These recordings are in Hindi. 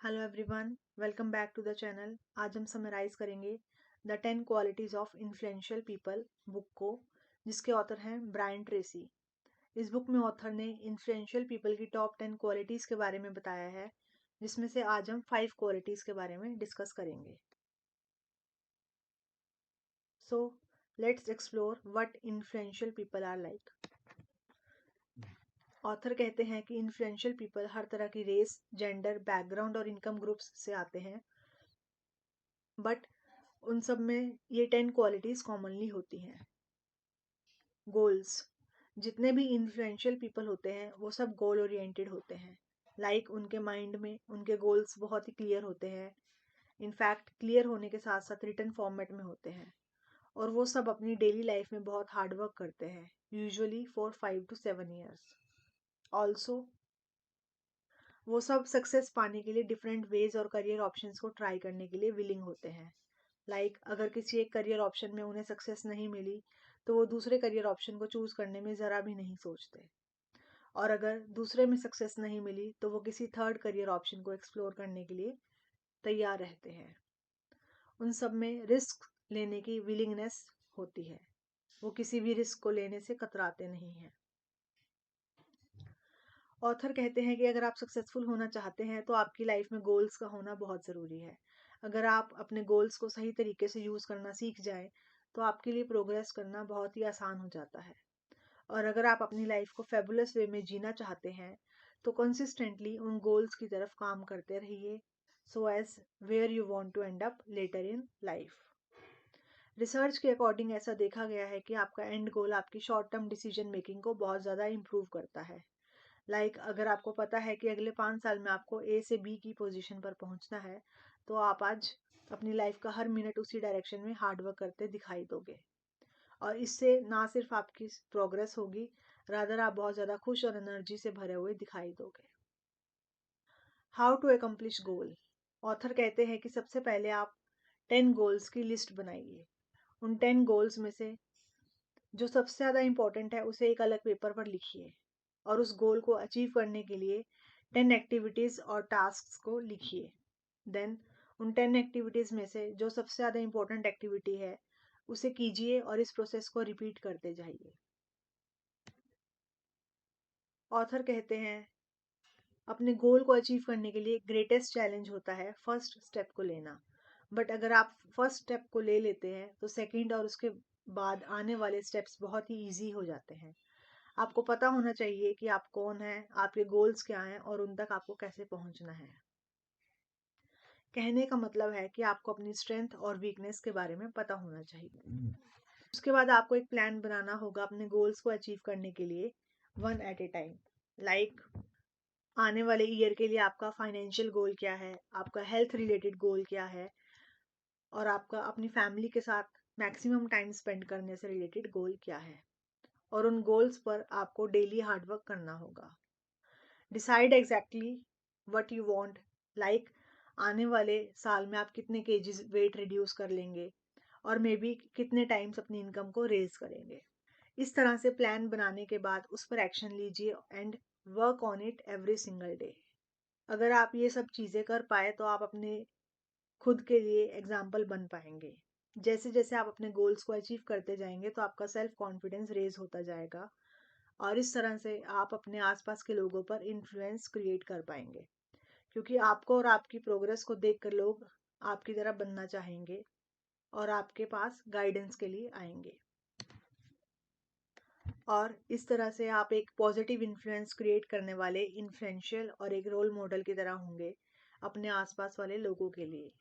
Hello everyone, welcome back to the channel. आज हम समराइज करेंगे the 10 qualities of influential people book को, जिसके ऑथर हैं ब्रायन ट्रेसी। इस बुक में ऑथर ने इन्फ्लुएंशियल पीपल की टॉप 10 क्वालिटीज़ के बारे में बताया है, जिसमें से आज हम 5 क्वालिटीज़ के बारे में डिस्कस करेंगे। So let's explore what influential people are like. Author कहते हैं कि इन्फ्लुएंशियल पीपल हर तरह की रेस, जेंडर, बैकग्राउंड और इनकम ग्रुप्स से आते हैं, बट उन सब में ये 10 क्वालिटीज कॉमनली होती हैं। गोल्स। जितने भी इन्फ्लुएंशियल पीपल होते हैं वो सब गोल ओरिएंटेड होते हैं। उनके माइंड में उनके गोल्स बहुत ही क्लियर होते हैं। इनफैक्ट क्लियर होने के साथ साथ रिटन फॉर्मेट में होते हैं, और वो सब अपनी डेली लाइफ में बहुत हार्ड वर्क करते हैं, usually for 5 to 7 years। Also वो सब सक्सेस पाने के लिए डिफरेंट वेज और करियर ऑप्शंस को ट्राई करने के लिए विलिंग होते हैं। अगर किसी एक करियर ऑप्शन में उन्हें सक्सेस नहीं मिली तो वो दूसरे करियर ऑप्शन को चूज करने में ज़रा भी नहीं सोचते, और अगर दूसरे में सक्सेस नहीं मिली तो वो किसी थर्ड करियर ऑप्शन को एक्सप्लोर करने के लिए तैयार रहते हैं। उन सब में रिस्क लेने की विलिंगनेस होती है, वो किसी भी रिस्क को लेने से कतराते नहीं हैं। ऑथर कहते हैं कि अगर आप सक्सेसफुल होना चाहते हैं तो आपकी लाइफ में गोल्स का होना बहुत ज़रूरी है। अगर आप अपने गोल्स को सही तरीके से यूज़ करना सीख जाएं तो आपके लिए प्रोग्रेस करना बहुत ही आसान हो जाता है। और अगर आप अपनी लाइफ को फेबुलस वे में जीना चाहते हैं तो कंसिस्टेंटली उन गोल्स की तरफ काम करते रहिए, so as where you want to end up later in life. Research के अकॉर्डिंग ऐसा देखा गया है कि आपका एंड गोल आपकी शॉर्ट टर्म डिसीजन मेकिंग को बहुत ज़्यादा इम्प्रूव करता है। अगर आपको पता है कि अगले 5 साल में आपको ए से बी की पोजीशन पर पहुंचना है, तो आप आज अपनी लाइफ का हर मिनट उसी डायरेक्शन में हार्ड वर्क करते दिखाई दोगे, और इससे ना सिर्फ आपकी प्रोग्रेस होगी, रादर आप बहुत ज़्यादा खुश और एनर्जी से भरे हुए दिखाई दोगे। How to accomplish goal. Author कहते हैं कि सबसे पहले आप 10 गोल्स की लिस्ट बनाइए। उन 10 गोल्स में से जो सबसे ज़्यादा इंपॉर्टेंट है उसे एक अलग पेपर पर लिखिए, और उस गोल को अचीव करने के लिए 10 एक्टिविटीज़ और टास्क्स को लिखिए। देन उन 10 एक्टिविटीज़ में से जो सबसे ज़्यादा इंपॉर्टेंट एक्टिविटी है उसे कीजिए, और इस प्रोसेस को रिपीट करते जाइए। ऑथर कहते हैं अपने गोल को अचीव करने के लिए ग्रेटेस्ट चैलेंज होता है फर्स्ट स्टेप को लेना, बट अगर आप फर्स्ट स्टेप को ले लेते हैं तो सेकंड और उसके बाद आने वाले स्टेप्स बहुत ही ईजी हो जाते हैं। आपको पता होना चाहिए कि आप कौन हैं, आपके गोल्स क्या हैं और उन तक आपको कैसे पहुंचना है। कहने का मतलब है कि आपको अपनी स्ट्रेंथ और वीकनेस के बारे में पता होना चाहिए। उसके बाद आपको एक प्लान बनाना होगा अपने गोल्स को अचीव करने के लिए, one at a time. Like आने वाले ईयर के लिए आपका फाइनेंशियल गोल क्या है, आपका हेल्थ रिलेटेड गोल क्या है, और आपका अपनी फैमिली के साथ मैक्सिमम टाइम स्पेंड करने से रिलेटेड गोल क्या है, और उन गोल्स पर आपको डेली हार्डवर्क करना होगा। Decide exactly what you want, like आने वाले साल में आप कितने केजीज वेट रिड्यूस कर लेंगे, और मे बी कितने टाइम्स अपनी इनकम को रेज करेंगे। इस तरह से प्लान बनाने के बाद उस पर एक्शन लीजिए and work on it every single day. अगर आप ये सब चीज़ें कर पाए तो आप अपने खुद के लिए एग्जाम्पल बन पाएंगे। जैसे जैसे आप अपने गोल्स को अचीव करते जाएंगे तो आपका सेल्फ कॉन्फिडेंस रेज होता जाएगा, और इस तरह से आप अपने आसपास के लोगों पर इन्फ्लुएंस क्रिएट कर पाएंगे, क्योंकि आपको और आपकी प्रोग्रेस को देखकर लोग आपकी तरह बनना चाहेंगे और आपके पास गाइडेंस के लिए आएंगे, और इस तरह से आप एक पॉजिटिव इन्फ्लुएंस क्रिएट करने वाले इन्फ्लुएंशियल और एक रोल मॉडल की तरह होंगे अपने आसपास वाले लोगों के लिए।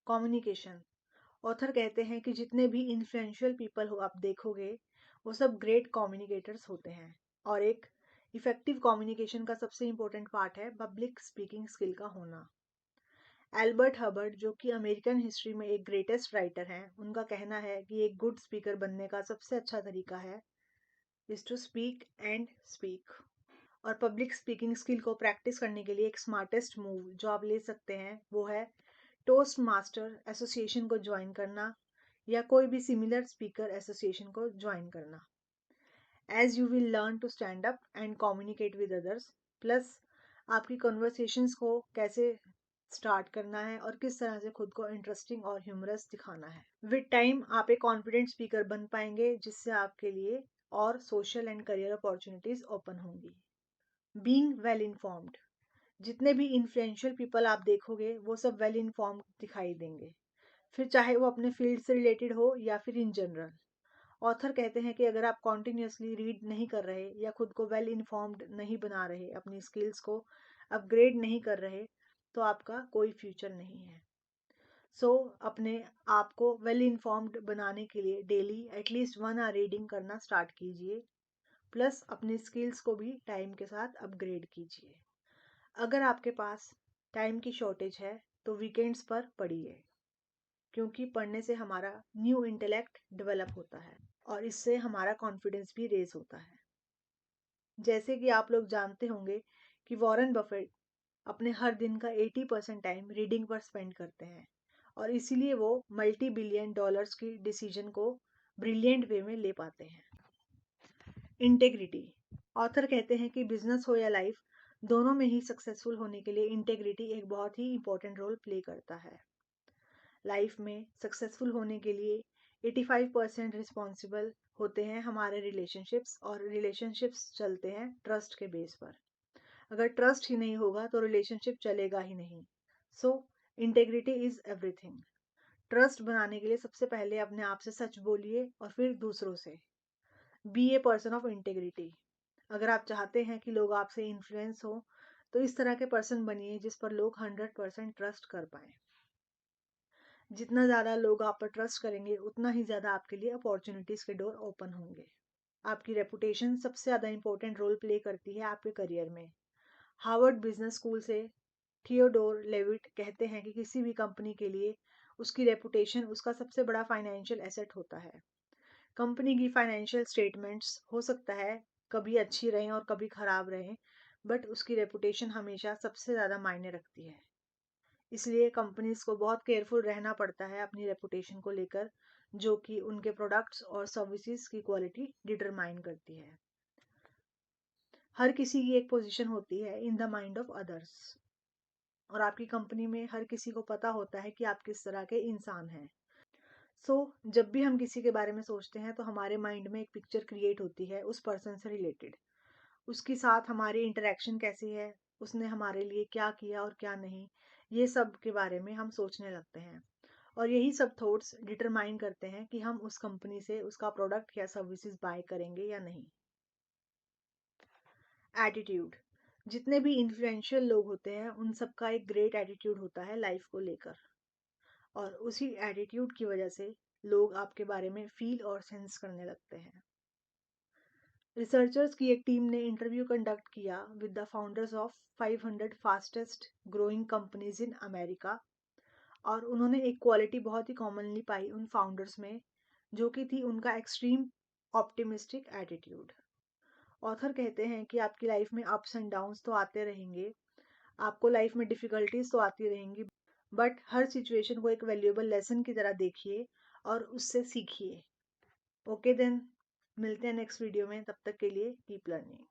कम्युनिकेशन। ऑथर कहते हैं कि जितने भी इन्फ्लुएंशियल पीपल हो आप देखोगे वो सब ग्रेट कम्युनिकेटर्स होते हैं, और एक इफेक्टिव कम्युनिकेशन का सबसे इम्पोर्टेंट पार्ट है पब्लिक स्पीकिंग स्किल का होना। एल्बर्ट हबर्ट, जो कि अमेरिकन हिस्ट्री में एक ग्रेटेस्ट राइटर हैं, उनका कहना है कि एक गुड स्पीकर बनने का सबसे अच्छा तरीका है is to speak and speak. और पब्लिक स्पीकिंग स्किल को प्रैक्टिस करने के लिए एक स्मार्टेस्ट मूव जो आप ले सकते हैं वो है टोस्ट मास्टर एसोसिएशन को ज्वाइन करना, या कोई भी सिमिलर स्पीकर एसोसिएशन को ज्वाइन करना। As you will learn to stand up and communicate with others, plus आपकी कन्वर्सेशंस को कैसे स्टार्ट करना है और किस तरह से खुद को इंटरेस्टिंग और ह्यूमरस दिखाना है। विद टाइम आप एक कॉन्फिडेंट स्पीकर बन पाएंगे, जिससे आपके लिए और social and career opportunities open होंगी। बीइंग वेल इन्फॉर्म्ड, जितने भी इन्फ्लुएंशियल पीपल आप देखोगे वो सब वेल इन्फॉर्म्ड दिखाई देंगे, फिर चाहे वो अपने फील्ड से रिलेटेड हो या फिर इन जनरल। ऑथर कहते हैं कि अगर आप कॉन्टिन्यूसली रीड नहीं कर रहे या खुद को वेल इन्फॉर्म्ड नहीं बना रहे, अपनी स्किल्स को अपग्रेड नहीं कर रहे, तो आपका कोई फ्यूचर नहीं है। सो अपने आप को वेल इन्फॉर्म्ड बनाने के लिए डेली एटलीस्ट 1 आवर रीडिंग करना स्टार्ट कीजिए, प्लस अपनी स्किल्स को भी टाइम के साथ अपग्रेड कीजिए। अगर आपके पास टाइम की शॉर्टेज है तो वीकेंड्स पर पढ़िए, क्योंकि पढ़ने से हमारा न्यू इंटेलेक्ट डेवलप होता है और इससे हमारा कॉन्फिडेंस भी रेज होता है। जैसे कि आप लोग जानते होंगे कि वॉरेन बफेट अपने हर दिन का 80% टाइम रीडिंग पर स्पेंड करते हैं और इसीलिए वो मल्टी बिलियन डॉलर्स की डिसीजन को ब्रिलियंट वे में ले पाते हैं। इंटेग्रिटी, ऑथर कहते हैं कि बिजनेस हो या लाइफ, दोनों में ही सक्सेसफुल होने के लिए इंटेग्रिटी एक बहुत ही इंपॉर्टेंट रोल प्ले करता है। लाइफ में सक्सेसफुल होने के लिए 85% रिस्पॉन्सिबल होते हैं हमारे रिलेशनशिप्स, और रिलेशनशिप्स चलते हैं ट्रस्ट के बेस पर। अगर ट्रस्ट ही नहीं होगा तो रिलेशनशिप चलेगा ही नहीं। सो इंटेग्रिटी इज एवरीथिंग। ट्रस्ट बनाने के लिए सबसे पहले अपने आप से सच बोलिए और फिर दूसरों से। Be a person of integrity. अगर आप चाहते हैं कि लोग आपसे इन्फ्लुएंस हो, तो इस तरह के पर्सन बनिए जिस पर लोग 100% ट्रस्ट कर पाए। जितना ज़्यादा लोग आप पर ट्रस्ट करेंगे, उतना ही ज़्यादा आपके लिए अपॉर्चुनिटीज़ के डोर ओपन होंगे। आपकी रेपुटेशन सबसे ज़्यादा इंपॉर्टेंट रोल प्ले करती है आपके करियर में। हार्वर्ड बिजनेस स्कूल से थियोडोर लेविट कहते हैं कि किसी भी कंपनी के लिए उसकी रेपुटेशन उसका सबसे बड़ा फाइनेंशियल एसेट होता है। कंपनी की फाइनेंशियल स्टेटमेंट्स हो सकता है कभी अच्छी रहें और कभी खराब रहें, बट उसकी रेपुटेशन हमेशा सबसे ज़्यादा मायने रखती है। इसलिए कंपनीज को बहुत केयरफुल रहना पड़ता है अपनी रेपुटेशन को लेकर, जो कि उनके प्रोडक्ट्स और सर्विसेज की क्वालिटी डिटरमाइन करती है। हर किसी की एक पोजीशन होती है in the mind of others, और आपकी कंपनी में हर किसी को पता होता है कि आप किस तरह के इंसान हैं। जब भी हम किसी के बारे में सोचते हैं तो हमारे माइंड में एक पिक्चर क्रिएट होती है उस पर्सन से रिलेटेड। उसके साथ हमारी इंटरेक्शन कैसी है, उसने हमारे लिए क्या किया और क्या नहीं, ये सब के बारे में हम सोचने लगते हैं। और यही सब थॉट्स डिटरमाइन करते हैं कि हम उस कंपनी से उसका प्रोडक्ट या सर्विसेज बाय करेंगे या नहीं। एटीट्यूड, जितने भी इन्फ्लुएंशियल लोग होते हैं उन सबका एक ग्रेट एटीट्यूड होता है लाइफ को लेकर, और उसी एटीट्यूड की वजह से लोग आपके बारे में फील और सेंस करने लगते हैं। रिसर्चर्स की एक टीम ने इंटरव्यू कंडक्ट किया with the founders of 500 fastest growing companies in America, और उन्होंने एक क्वालिटी बहुत ही कॉमनली पाई उन फाउंडर्स में, जो कि थी उनका एक्सट्रीम ऑप्टिमिस्टिक एटीट्यूड। ऑथर कहते हैं कि आपकी लाइफ में अप्स एंड डाउन्स तो आते रहेंगे, आपको लाइफ में डिफिकल्टीज तो आती रहेंगी, बट हर सिचुएशन को एक वैल्यूएबल लेसन की तरह देखिए और उससे सीखिए। ओके देन, मिलते हैं नेक्स्ट वीडियो में, तब तक के लिए कीप लर्निंग।